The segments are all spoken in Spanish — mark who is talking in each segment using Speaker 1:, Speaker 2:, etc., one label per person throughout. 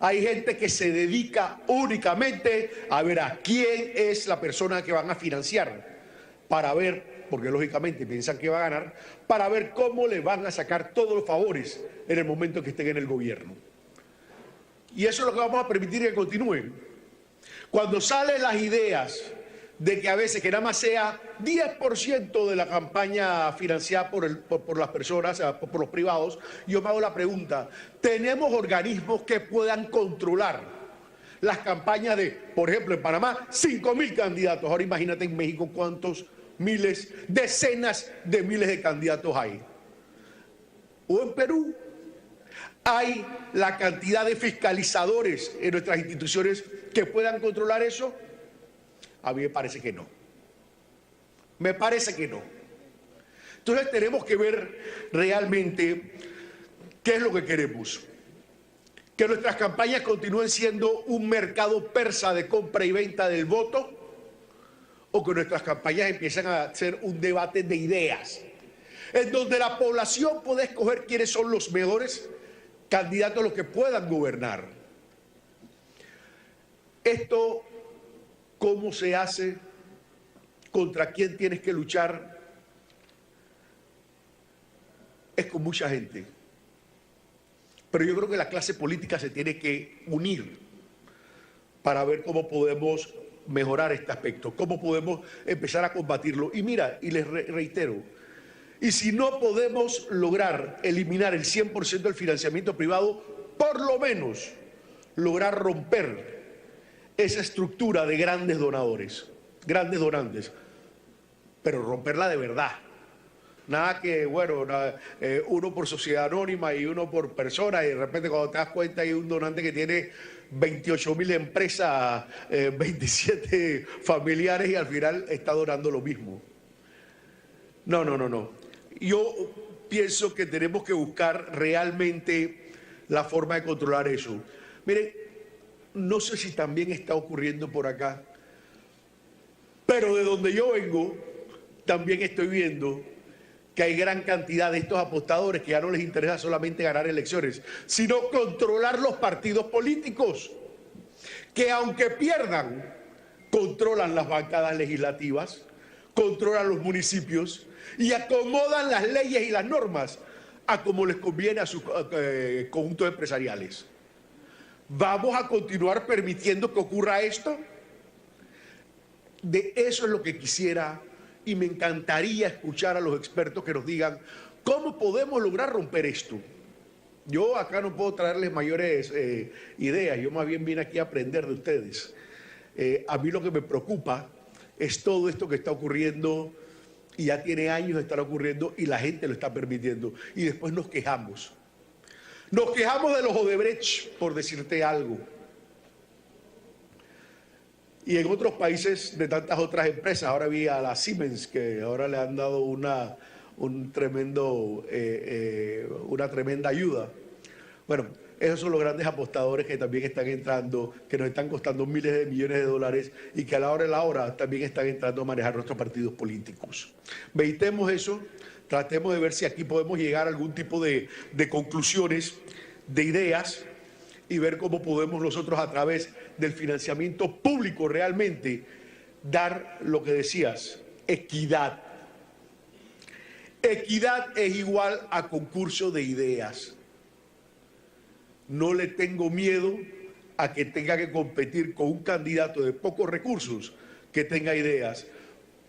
Speaker 1: Hay gente que se dedica únicamente a ver a quién es la persona que van a financiar, para ver, porque lógicamente piensan que va a ganar, para ver cómo le van a sacar todos los favores en el momento que estén en el gobierno. Y eso es lo que vamos a permitir que continúen. Cuando salen las ideas de que a veces que nada más sea 10% de la campaña financiada por las personas, por los privados, yo me hago la pregunta, ¿tenemos organismos que puedan controlar las campañas de, por ejemplo, en Panamá, 5.000 candidatos? Ahora imagínate en México cuántos miles, decenas de miles de candidatos hay. O en Perú, ¿hay la cantidad de fiscalizadores en nuestras instituciones que puedan controlar eso? A mí me parece que no. Me parece que no. Entonces tenemos que ver realmente qué es lo que queremos. Que nuestras campañas continúen siendo un mercado persa de compra y venta del voto, o que nuestras campañas empiecen a ser un debate de ideas, en donde la población puede escoger quiénes son los mejores candidatos a los que puedan gobernar. Esto, ¿cómo se hace? ¿Contra quién tienes que luchar? Es con mucha gente. Pero yo creo que la clase política se tiene que unir para ver cómo podemos mejorar este aspecto, cómo podemos empezar a combatirlo. Y mira, y les reitero, y si no podemos lograr eliminar el 100% del financiamiento privado, por lo menos lograr romper esa estructura de grandes donadores, grandes donantes, pero romperla de verdad. Nada que, bueno, uno por sociedad anónima y uno por persona, y de repente cuando te das cuenta hay un donante que tiene 28.000 empresas, 27 familiares y al final está donando lo mismo. No. Yo pienso que tenemos que buscar realmente la forma de controlar eso. Miren, no sé si también está ocurriendo por acá, pero de donde yo vengo también estoy viendo que hay gran cantidad de estos apostadores que ya no les interesa solamente ganar elecciones, sino controlar los partidos políticos, que aunque pierdan, controlan las bancadas legislativas, controlan los municipios y acomodan las leyes y las normas a como les conviene a sus conjuntos empresariales. ¿Vamos a continuar permitiendo que ocurra esto? De eso es lo que quisiera y me encantaría escuchar a los expertos que nos digan cómo podemos lograr romper esto. Yo acá no puedo traerles mayores ideas, yo más bien vine aquí a aprender de ustedes. A mí lo que me preocupa es todo esto que está ocurriendo y ya tiene años de estar ocurriendo y la gente lo está permitiendo. Y después nos quejamos. Nos quejamos de los Odebrecht, por decirte algo. Y en otros países de tantas otras empresas, ahora vi a la Siemens, que ahora le han dado una tremenda ayuda. Bueno, esos son los grandes apostadores que también están entrando, que nos están costando miles de millones de dólares y que a la hora de la hora también están entrando a manejar nuestros partidos políticos. Meditemos eso, tratemos de ver si aquí podemos llegar a algún tipo de conclusiones, de ideas, y ver cómo podemos nosotros a través del financiamiento público realmente dar lo que decías, equidad. Equidad es igual a concurso de ideas. No le tengo miedo a que tenga que competir con un candidato de pocos recursos que tenga ideas.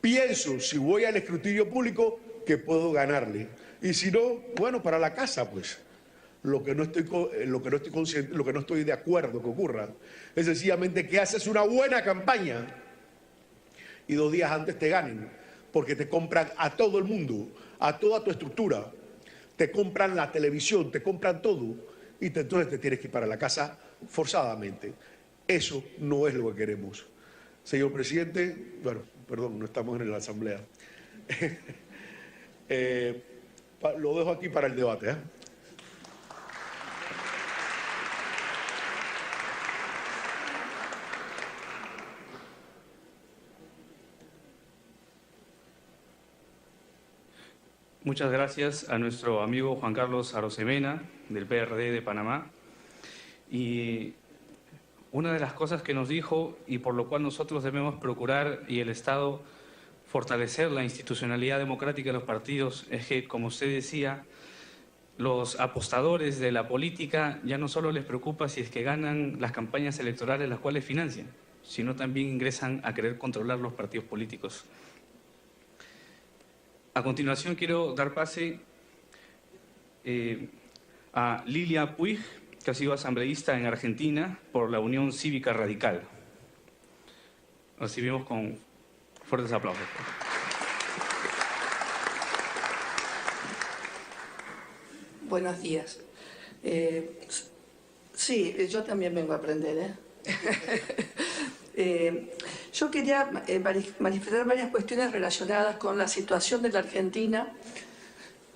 Speaker 1: Pienso, si voy al escrutinio público, que puedo ganarle. Y si no, bueno, para la casa, pues. Lo que no estoy de acuerdo que ocurra es sencillamente que haces una buena campaña y 2 días antes te ganen, porque te compran a todo el mundo, a toda tu estructura, te compran la televisión, te compran todo y entonces te tienes que ir para la casa forzadamente. Eso no es lo que queremos. Señor presidente, bueno, perdón, no estamos en la asamblea. Lo dejo aquí para el debate, ¿eh?
Speaker 2: Muchas gracias a nuestro amigo Juan Carlos Arosemena, del PRD de Panamá. Y una de las cosas que nos dijo y por lo cual nosotros debemos procurar y el Estado fortalecer la institucionalidad democrática de los partidos es que, como usted decía, los apostadores de la política ya no solo les preocupa si es que ganan las campañas electorales las cuales financian, sino también ingresan a querer controlar los partidos políticos. A continuación quiero dar pase a Lilia Puig, que ha sido asambleísta en Argentina por la Unión Cívica Radical. Recibimos con fuertes aplausos.
Speaker 3: Buenos días. Sí, yo también vengo a aprender. Yo quería manifestar varias cuestiones relacionadas con la situación de la Argentina,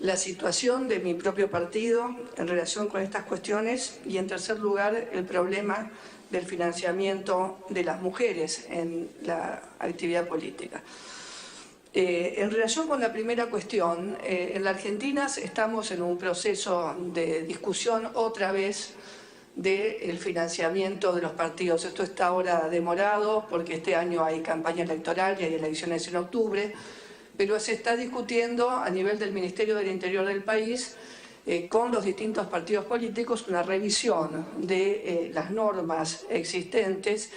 Speaker 3: la situación de mi propio partido en relación con estas cuestiones y, en tercer lugar, el problema del financiamiento de las mujeres en la actividad política. En relación con la primera cuestión, en la Argentina estamos en un proceso de discusión otra vez del financiamiento de los partidos. Esto está ahora demorado porque este año hay campaña electoral y hay elecciones en octubre, pero se está discutiendo a nivel del Ministerio del Interior del país con los distintos partidos políticos una revisión de las normas existentes,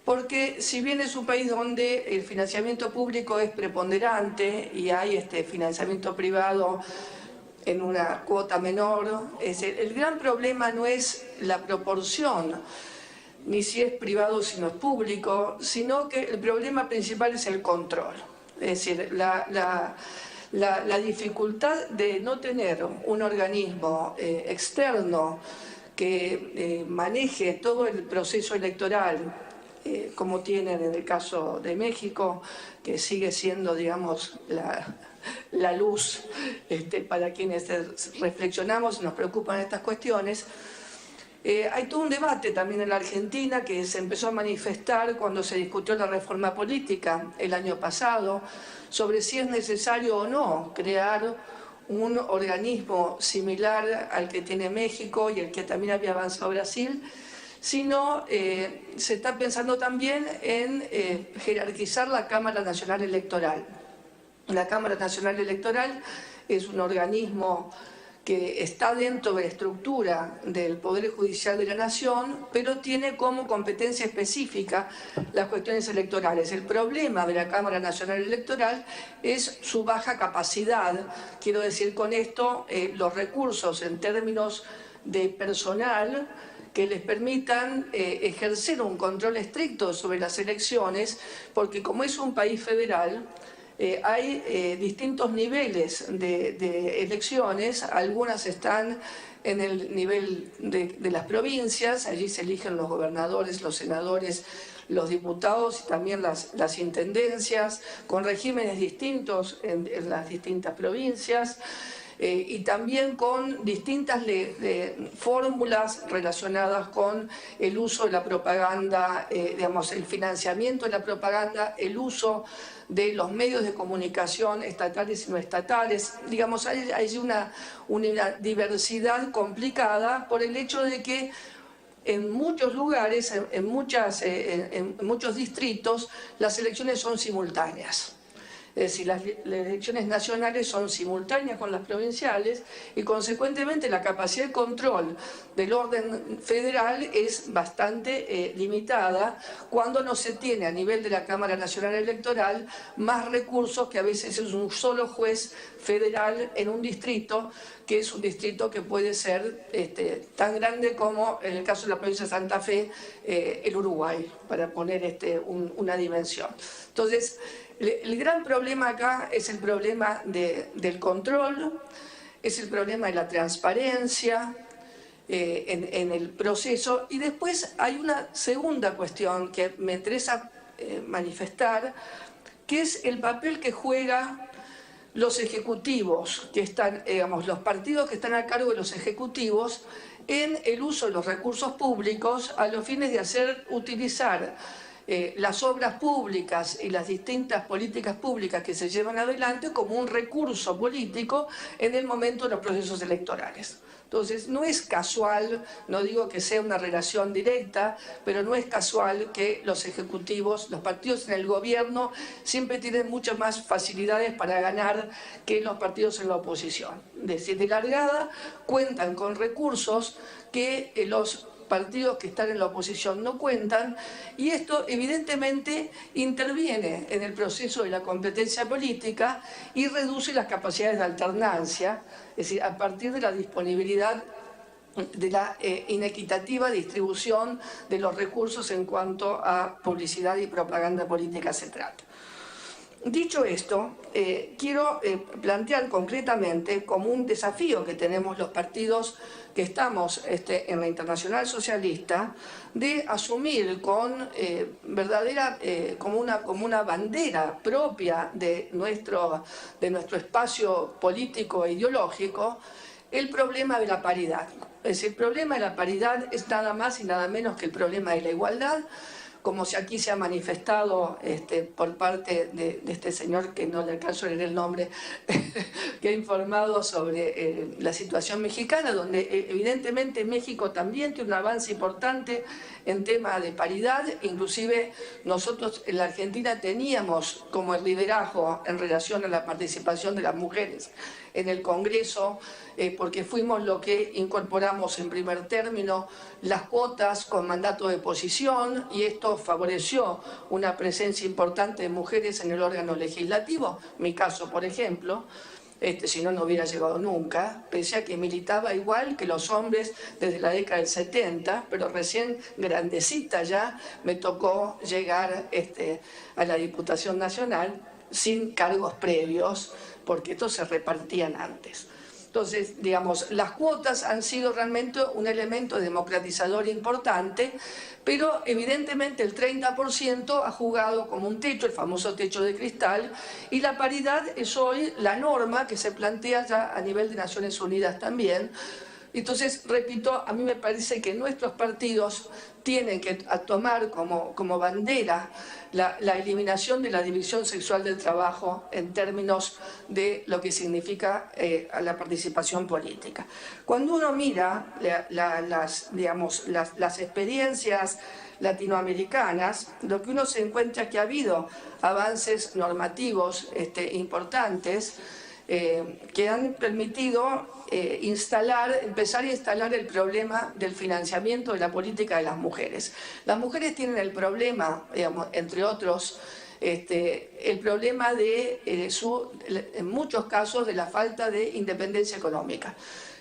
Speaker 3: porque si bien es un país donde el financiamiento público es preponderante y hay financiamiento privado en una cuota menor, el gran problema no es la proporción, ni si es privado o si no es público, sino que el problema principal es el control. Es decir, la dificultad de no tener un organismo externo que maneje todo el proceso electoral, como tienen en el caso de México, que sigue siendo, digamos, la luz para quienes reflexionamos y nos preocupan estas cuestiones. Hay todo un debate también en la Argentina que se empezó a manifestar cuando se discutió la reforma política el año pasado sobre si es necesario o no crear un organismo similar al que tiene México y el que también había avanzado Brasil, sino se está pensando también en jerarquizar la Cámara Nacional Electoral. La Cámara Nacional Electoral es un organismo que está dentro de la estructura del Poder Judicial de la Nación, pero tiene como competencia específica las cuestiones electorales. El problema de la Cámara Nacional Electoral es su baja capacidad. Quiero decir con esto los recursos en términos de personal que les permitan ejercer un control estricto sobre las elecciones, porque como es un país federal, hay distintos niveles de elecciones. Algunas están en el nivel de las provincias, allí se eligen los gobernadores, los senadores, los diputados y también las intendencias, con regímenes distintos en las distintas provincias. Y también con distintas fórmulas relacionadas con el uso de la propaganda, digamos, el financiamiento de la propaganda, el uso de los medios de comunicación estatales y no estatales. Digamos, hay una diversidad complicada por el hecho de que en muchos lugares, en muchos distritos, las elecciones son simultáneas. Es decir, las elecciones nacionales son simultáneas con las provinciales y, consecuentemente, la capacidad de control del orden federal es bastante limitada cuando no se tiene a nivel de la Cámara Nacional Electoral más recursos que a veces es un solo juez federal en un distrito, que es un distrito que puede ser tan grande como, en el caso de la provincia de Santa Fe, el Uruguay, para poner una dimensión. Entonces, el gran problema acá es el problema del control, es el problema de la transparencia en el proceso. Y después hay una segunda cuestión que me interesa manifestar, que es el papel que juegan los ejecutivos, que están, digamos, los partidos que están a cargo de los ejecutivos en el uso de los recursos públicos a los fines de utilizar las obras públicas y las distintas políticas públicas que se llevan adelante como un recurso político en el momento de los procesos electorales. Entonces, no es casual, no digo que sea una relación directa, pero no es casual que los ejecutivos, los partidos en el gobierno siempre tienen muchas más facilidades para ganar que los partidos en la oposición. Es decir, de largada cuentan con recursos que los partidos que están en la oposición no cuentan, y esto evidentemente interviene en el proceso de la competencia política y reduce las capacidades de alternancia, es decir, a partir de la disponibilidad de la inequitativa distribución de los recursos en cuanto a publicidad y propaganda política se trata. Dicho esto, quiero plantear concretamente como un desafío que tenemos los partidos que estamos en la Internacional Socialista, de asumir con como una bandera propia de nuestro espacio político e ideológico, el problema de la paridad. Es decir, el problema de la paridad es nada más y nada menos que el problema de la igualdad, como si aquí se ha manifestado por parte de este señor, que no le alcanzo a leer el nombre, que ha informado sobre la situación mexicana, donde evidentemente México también tiene un avance importante en tema de paridad. Inclusive nosotros en la Argentina teníamos como el liderazgo en relación a la participación de las mujeres en el Congreso, porque fuimos lo que incorporamos en primer término las cuotas con mandato de posición, y esto favoreció una presencia importante de mujeres en el órgano legislativo. Mi caso, por ejemplo, si no, no hubiera llegado nunca, pese a que militaba igual que los hombres desde la década del 70, pero recién grandecita ya me tocó llegar a la Diputación Nacional sin cargos previos, porque estos se repartían antes. Entonces, digamos, las cuotas han sido realmente un elemento democratizador importante, pero evidentemente el 30% ha jugado como un techo, el famoso techo de cristal, y la paridad es hoy la norma que se plantea ya a nivel de Naciones Unidas también. Entonces, repito, a mí me parece que nuestros partidos tienen que tomar como bandera la eliminación de la división sexual del trabajo en términos de lo que significa la participación política. Cuando uno mira las experiencias latinoamericanas, lo que uno se encuentra es que ha habido avances normativos importantes que han permitido empezar a instalar el problema del financiamiento de la política de las mujeres. Las mujeres tienen el problema, digamos, entre otros, el problema en muchos casos, de la falta de independencia económica.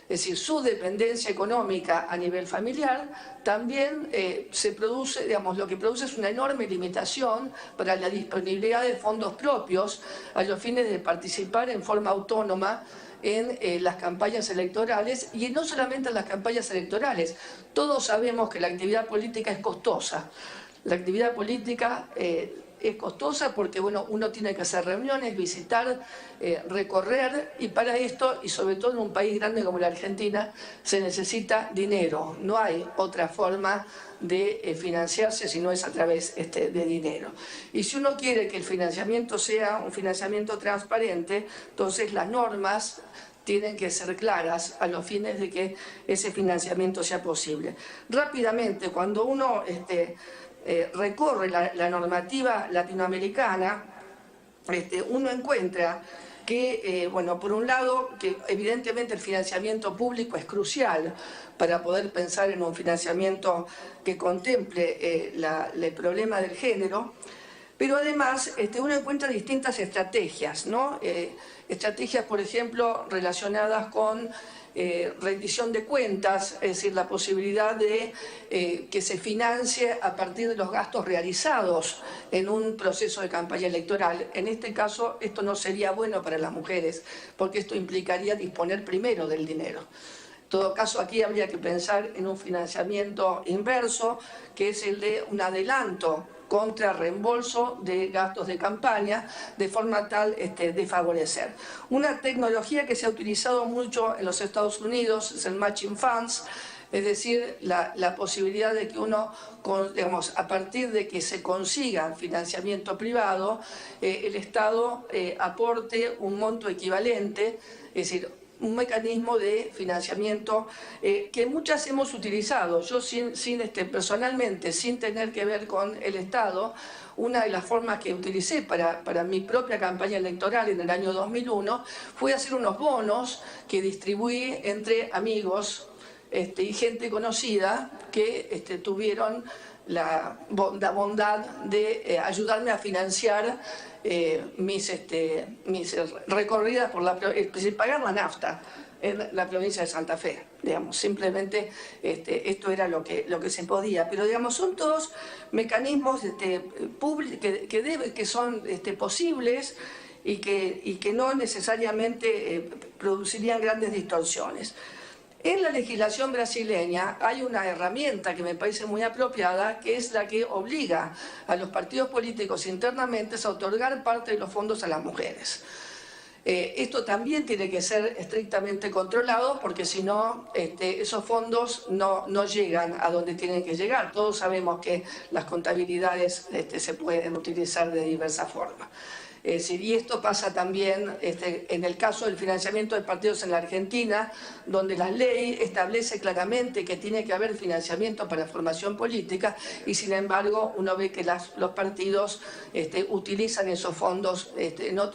Speaker 3: Es decir, su dependencia económica a nivel familiar también se produce, digamos, lo que produce es una enorme limitación para la disponibilidad de fondos propios a los fines de participar en forma autónoma en las campañas electorales, y no solamente en las campañas electorales. Todos sabemos que la actividad política es costosa. La actividad política es costosa porque uno tiene que hacer reuniones, visitar, recorrer, y para esto, y sobre todo en un país grande como la Argentina, se necesita dinero. No hay otra forma de financiarse si no es a través de dinero. Y si uno quiere que el financiamiento sea un financiamiento transparente, entonces las normas tienen que ser claras a los fines de que ese financiamiento sea posible. Rápidamente, cuando uno recorre la normativa latinoamericana, uno encuentra que, por un lado, que evidentemente el financiamiento público es crucial para poder pensar en un financiamiento que contemple el problema del género, pero además uno encuentra distintas estrategias, ¿no? Estrategias, por ejemplo, relacionadas con rendición de cuentas, es decir, la posibilidad de que se financie a partir de los gastos realizados en un proceso de campaña electoral. En este caso, esto no sería bueno para las mujeres, porque esto implicaría disponer primero del dinero. En todo caso, aquí habría que pensar en un financiamiento inverso, que es el de un adelanto contra reembolso de gastos de campaña, de forma tal de favorecer. Una tecnología que se ha utilizado mucho en los Estados Unidos es el Matching Funds, Es decir, la posibilidad de que uno, digamos, a partir de que se consiga financiamiento privado, el Estado aporte un monto equivalente, es decir, un mecanismo de financiamiento que muchas hemos utilizado. Yo personalmente, sin tener que ver con el Estado, una de las formas que utilicé para mi propia campaña electoral en el año 2001 fue hacer unos bonos que distribuí entre amigos y gente conocida que tuvieron la bondad de ayudarme a financiar mis recorridas por pagar la nafta en la provincia de Santa Fe, digamos. Simplemente esto era lo que se podía, pero digamos son todos mecanismos que son posibles y que no necesariamente producirían grandes distorsiones. En la legislación brasileña hay una herramienta que me parece muy apropiada, que es la que obliga a los partidos políticos internamente a otorgar parte de los fondos a las mujeres. Esto también tiene que ser estrictamente controlado porque si no, esos fondos no llegan a donde tienen que llegar. Todos sabemos que las contabilidades se pueden utilizar de diversas formas. Y esto pasa también en el caso del financiamiento de partidos en la Argentina, donde la ley establece claramente que tiene que haber financiamiento para formación política y sin embargo uno ve que los partidos utilizan esos fondos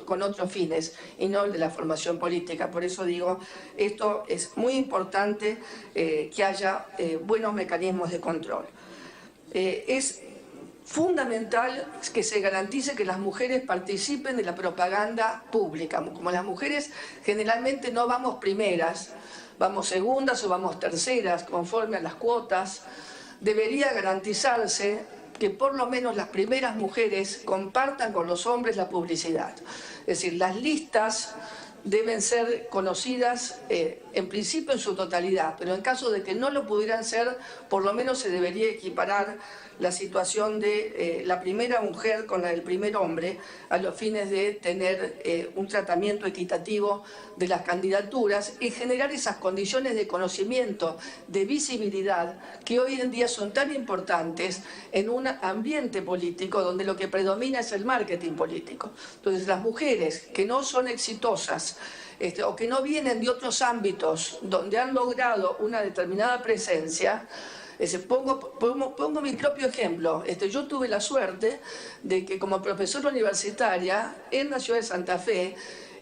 Speaker 3: con otros fines y no el de la formación política. Por eso digo, esto es muy importante que haya buenos mecanismos de control. Es fundamental que se garantice que las mujeres participen de la propaganda pública. Como las mujeres generalmente no vamos primeras, vamos segundas o vamos terceras conforme a las cuotas, debería garantizarse que por lo menos las primeras mujeres compartan con los hombres la publicidad. Es decir, las listas deben ser conocidas en principio en su totalidad, pero en caso de que no lo pudieran ser, por lo menos se debería equiparar la situación de la primera mujer con la del primer hombre a los fines de tener un tratamiento equitativo de las candidaturas y generar esas condiciones de conocimiento, de visibilidad que hoy en día son tan importantes en un ambiente político donde lo que predomina es el marketing político. Entonces las mujeres que no son exitosas o que no vienen de otros ámbitos donde han logrado una determinada presencia. Pongo mi propio ejemplo. Yo tuve la suerte de que como profesora universitaria en la ciudad de Santa Fe,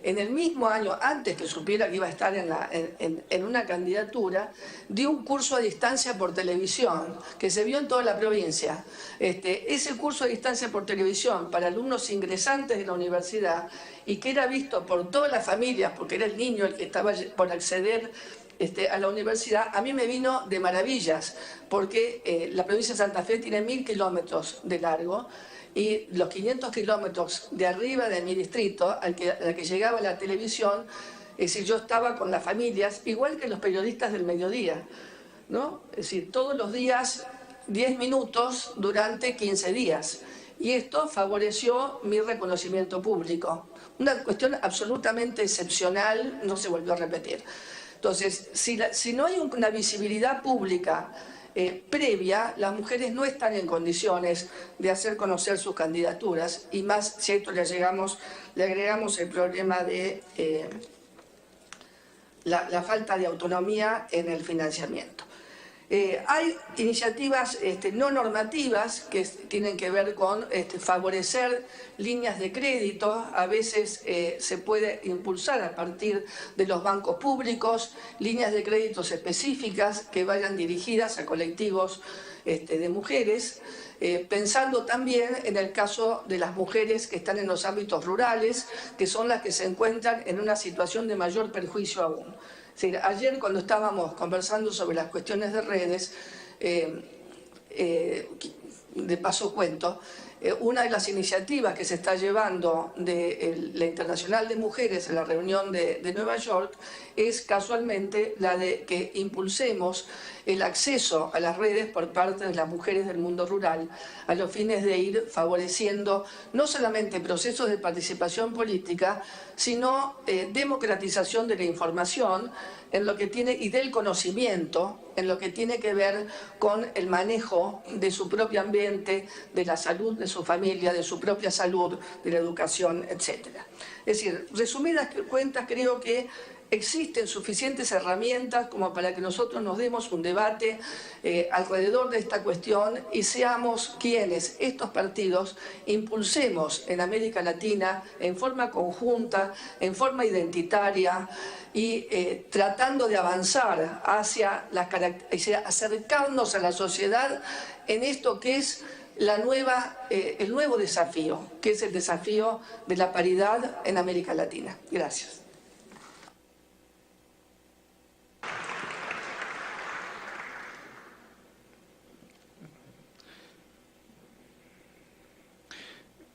Speaker 3: en el mismo año, antes que supiera que iba a estar en una candidatura, di un curso a distancia por televisión, que se vio en toda la provincia. Ese curso a distancia por televisión para alumnos ingresantes de la universidad y que era visto por todas las familias, porque era el niño el que estaba por acceder a la universidad, a mí me vino de maravillas, porque la provincia de Santa Fe tiene 1000 kilómetros de largo y los 500 kilómetros de arriba de mi distrito, al que llegaba la televisión, es decir, yo estaba con las familias, igual que los periodistas del mediodía, ¿no? Es decir, todos los días 10 minutos durante 15 días. Y esto favoreció mi reconocimiento público. Una cuestión absolutamente excepcional, no se volvió a repetir. Entonces, si no hay una visibilidad pública previa, las mujeres no están en condiciones de hacer conocer sus candidaturas y más si a esto le agregamos el problema de la falta de autonomía en el financiamiento. Hay iniciativas no normativas que tienen que ver con favorecer líneas de crédito. A veces se puede impulsar a partir de los bancos públicos líneas de créditos específicas que vayan dirigidas a colectivos de mujeres, pensando también en el caso de las mujeres que están en los ámbitos rurales, que son las que se encuentran en una situación de mayor perjuicio aún. Ayer cuando estábamos conversando sobre las cuestiones de redes, de paso cuento, una de las iniciativas que se está llevando de la Internacional de Mujeres en la reunión de Nueva York es casualmente la de que impulsemos el acceso a las redes por parte de las mujeres del mundo rural, a los fines de ir favoreciendo no solamente procesos de participación política, sino democratización de la información en lo que tiene, y del conocimiento en lo que tiene que ver con el manejo de su propio ambiente, de la salud de su familia, de su propia salud, de la educación, etc. Es decir, resumidas cuentas, creo que existen suficientes herramientas como para que nosotros nos demos un debate alrededor de esta cuestión y seamos quienes, estos partidos, impulsemos en América Latina en forma conjunta, en forma identitaria y tratando de avanzar hacia acercarnos a la sociedad en esto que es el nuevo desafío, que es el desafío de la paridad en América Latina. Gracias.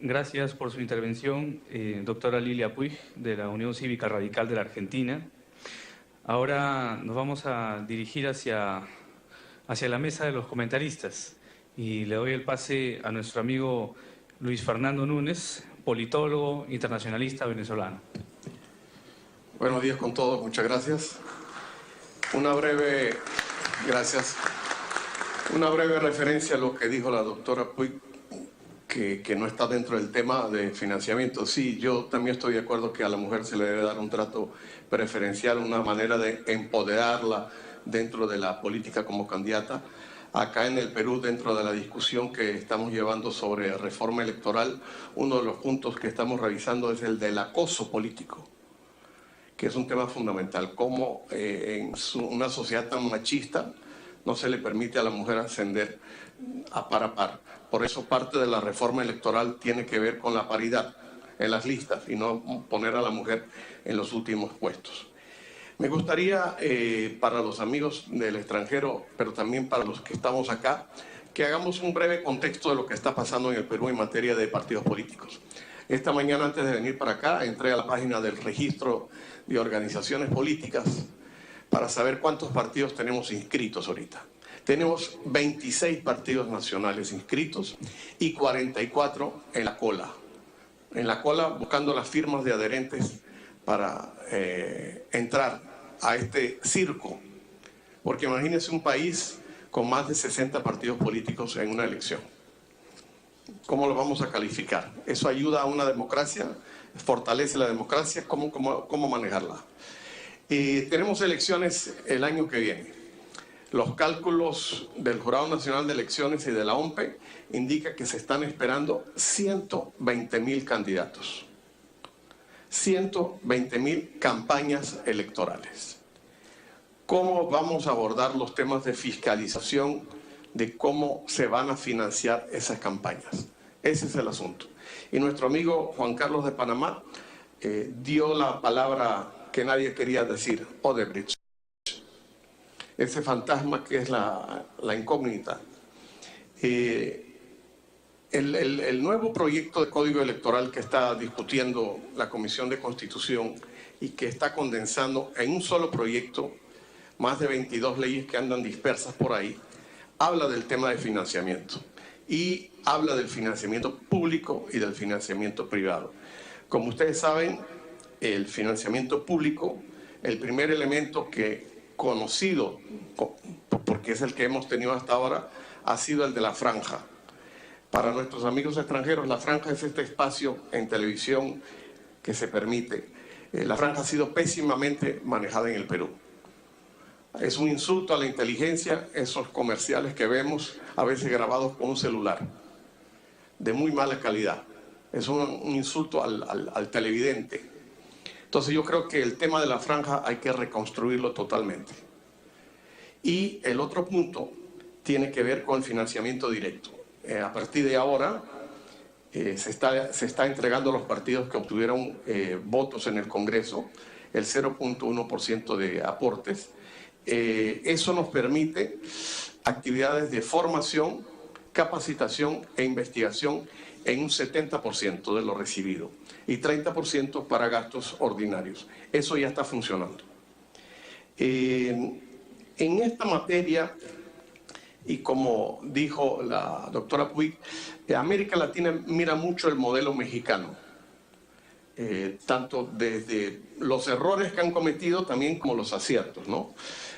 Speaker 2: Gracias por su intervención, doctora Lilia Puig, de la Unión Cívica Radical de la Argentina. Ahora nos vamos a dirigir hacia la mesa de los comentaristas y le doy el pase a nuestro amigo Luis Fernando Núñez, politólogo internacionalista venezolano.
Speaker 4: Buenos días con todos, muchas gracias. Una breve referencia a lo que dijo la doctora Puig, que no está dentro del tema de financiamiento. Sí, yo también estoy de acuerdo que a la mujer se le debe dar un trato preferencial, una manera de empoderarla dentro de la política como candidata. Acá en el Perú, dentro de la discusión que estamos llevando sobre reforma electoral, uno de los puntos que estamos revisando es el del acoso político, que es un tema fundamental. Cómo en una sociedad tan machista no se le permite a la mujer ascender a par a par. Por eso parte de la reforma electoral tiene que ver con la paridad en las listas y no poner a la mujer en los últimos puestos. Me gustaría, para los amigos del extranjero, pero también para los que estamos acá, que hagamos un breve contexto de lo que está pasando en el Perú en materia de partidos políticos. Esta mañana, antes de venir para acá, entré a la página del registro de organizaciones políticas para saber cuántos partidos tenemos inscritos ahorita. Tenemos 26 partidos nacionales inscritos y 44 en la cola buscando las firmas de adherentes para entrar a este circo. Porque imagínense un país con más de 60 partidos políticos en una elección. ¿Cómo lo vamos a calificar? ¿Eso ayuda a una democracia? ¿Fortalece la democracia? ¿Cómo manejarla? Tenemos elecciones el año que viene. Los cálculos del Jurado Nacional de Elecciones y de la OMPE indican que se están esperando 120.000 candidatos. 120.000 campañas electorales. ¿Cómo vamos a abordar los temas de fiscalización de cómo se van a financiar esas campañas? Ese es el asunto. Y nuestro amigo Juan Carlos de Panamá dio la palabra que nadie quería decir, Odebrecht. Ese fantasma que es la incógnita. El nuevo proyecto de Código Electoral que está discutiendo la Comisión de Constitución y que está condensando en un solo proyecto más de 22 leyes que andan dispersas por ahí, habla del tema de financiamiento y habla del financiamiento público y del financiamiento privado. Como ustedes saben, el financiamiento público, el primer elemento que conocido, porque es el que hemos tenido hasta ahora, ha sido el de la franja. Para nuestros amigos extranjeros, la franja es este espacio en televisión que se permite. La franja ha sido pésimamente manejada en el Perú. Es un insulto a la inteligencia, esos comerciales que vemos, a veces grabados con un celular, de muy mala calidad. Es un insulto al televidente. Entonces yo creo que el tema de la franja hay que reconstruirlo totalmente. Y el otro punto tiene que ver con el financiamiento directo. A partir de ahora se está entregando a los partidos que obtuvieron votos en el Congreso el 0.1% de aportes. Eso nos permite actividades de formación, capacitación e investigación en un 70% de lo recibido y 30% para gastos ordinarios. Eso ya está funcionando. En esta materia, y como dijo la doctora Puig, América Latina mira mucho el modelo mexicano, tanto desde los errores que han cometido también como los aciertos, ¿no?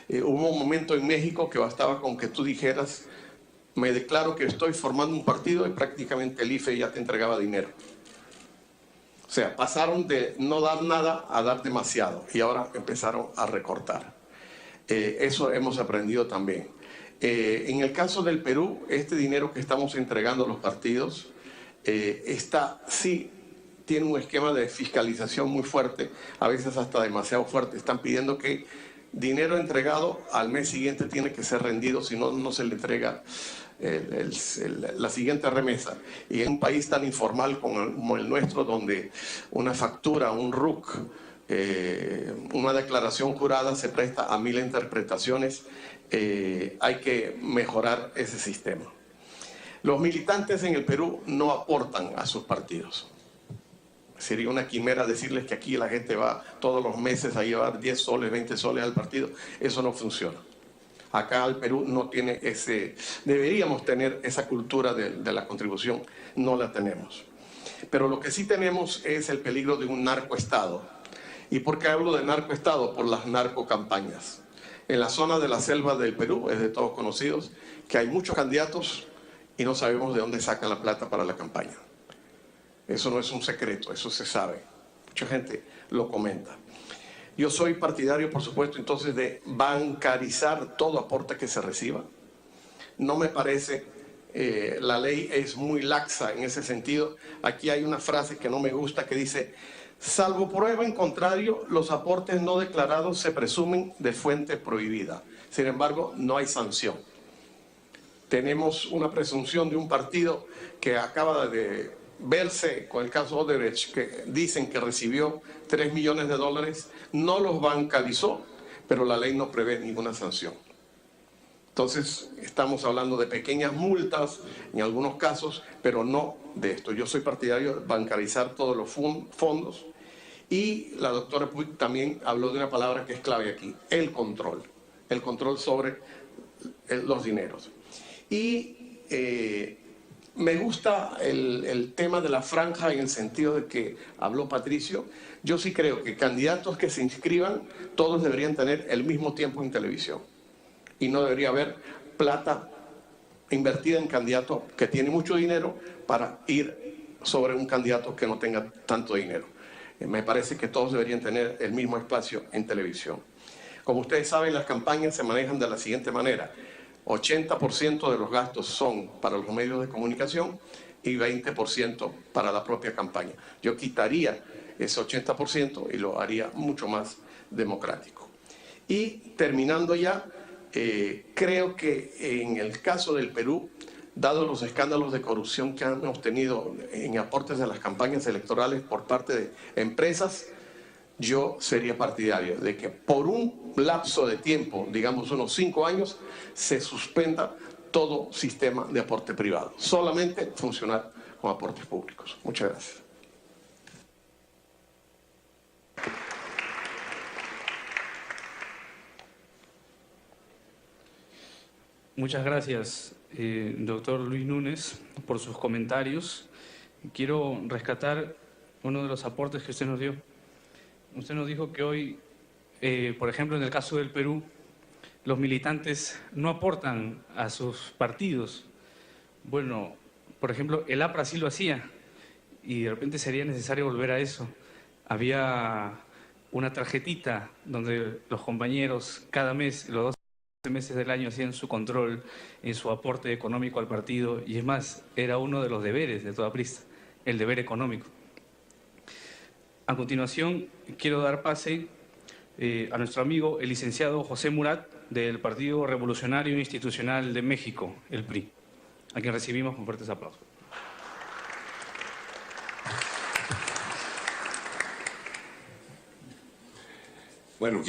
Speaker 4: Hubo un momento en México que bastaba con que tú dijeras, me declaro que estoy formando un partido, y prácticamente el IFE ya te entregaba dinero. O sea, pasaron de no dar nada a dar demasiado, y ahora empezaron a recortar. Eso hemos aprendido también. En el caso del Perú, este dinero que estamos entregando a los partidos sí tiene un esquema de fiscalización muy fuerte, a veces hasta demasiado fuerte. Están pidiendo que dinero entregado al mes siguiente tiene que ser rendido, si no, no se le entrega la siguiente remesa. Y en un país tan informal como el nuestro, donde una factura, un RUC, una declaración jurada se presta a 1000 interpretaciones, hay que mejorar ese sistema. Los militantes en el Perú no aportan a sus partidos. Sería una quimera decirles que aquí la gente va todos los meses a llevar 10 soles, 20 soles al partido. Eso no funciona. Acá el Perú no tiene deberíamos tener esa cultura de la contribución, no la tenemos. Pero lo que sí tenemos es el peligro de un narcoestado. ¿Y por qué hablo de narcoestado? Por las narcocampañas. En la zona de la selva del Perú, es de todos conocidos, que hay muchos candidatos y no sabemos de dónde sacan la plata para la campaña. Eso no es un secreto, eso se sabe. Mucha gente lo comenta. Yo soy partidario, por supuesto, entonces de bancarizar todo aporte que se reciba. No me parece, la ley es muy laxa en ese sentido. Aquí hay una frase que no me gusta que dice, salvo prueba en contrario, los aportes no declarados se presumen de fuente prohibida. Sin embargo, no hay sanción. Tenemos una presunción de un partido que acaba de verse con el caso Odebrecht, que dicen que recibió $3 millones, no los bancarizó, pero la ley no prevé ninguna sanción. Entonces, estamos hablando de pequeñas multas en algunos casos, pero no de esto. Yo soy partidario de bancarizar todos los fondos, y la doctora Puig también habló de una palabra que es clave aquí, el control sobre los dineros. Y me gusta el tema de la franja en el sentido de que habló Patricio. Yo sí creo que candidatos que se inscriban, todos deberían tener el mismo tiempo en televisión. Y no debería haber plata invertida en candidato que tiene mucho dinero para ir sobre un candidato que no tenga tanto dinero. Me parece que todos deberían tener el mismo espacio en televisión. Como ustedes saben, las campañas se manejan de la siguiente manera. 80% de los gastos son para los medios de comunicación y 20% para la propia campaña. Yo quitaría ese 80% y lo haría mucho más democrático. Y terminando ya, creo que en el caso del Perú, dado los escándalos de corrupción que hemos tenido en aportes de las campañas electorales por parte de empresas, yo sería partidario de que por un lapso de tiempo, digamos unos 5 años, se suspenda todo sistema de aporte privado. Solamente funcionar con aportes públicos. Muchas gracias.
Speaker 2: Muchas gracias, doctor Luis Núñez, por sus comentarios. Quiero rescatar uno de los aportes que usted nos dio. Usted nos dijo que hoy, por ejemplo, en el caso del Perú, los militantes no aportan a sus partidos. Bueno, por ejemplo, el APRA sí lo hacía y de repente sería necesario volver a eso. Había una tarjetita donde los compañeros cada mes, los 12 meses del año, hacían su control en su aporte económico al partido, y es más, era uno de los deberes de toda aprista, el deber económico. A continuación, quiero dar pase a nuestro amigo, el licenciado José Murat, del Partido Revolucionario Institucional de México, el PRI, a quien recibimos con fuertes aplausos.
Speaker 5: Bueno,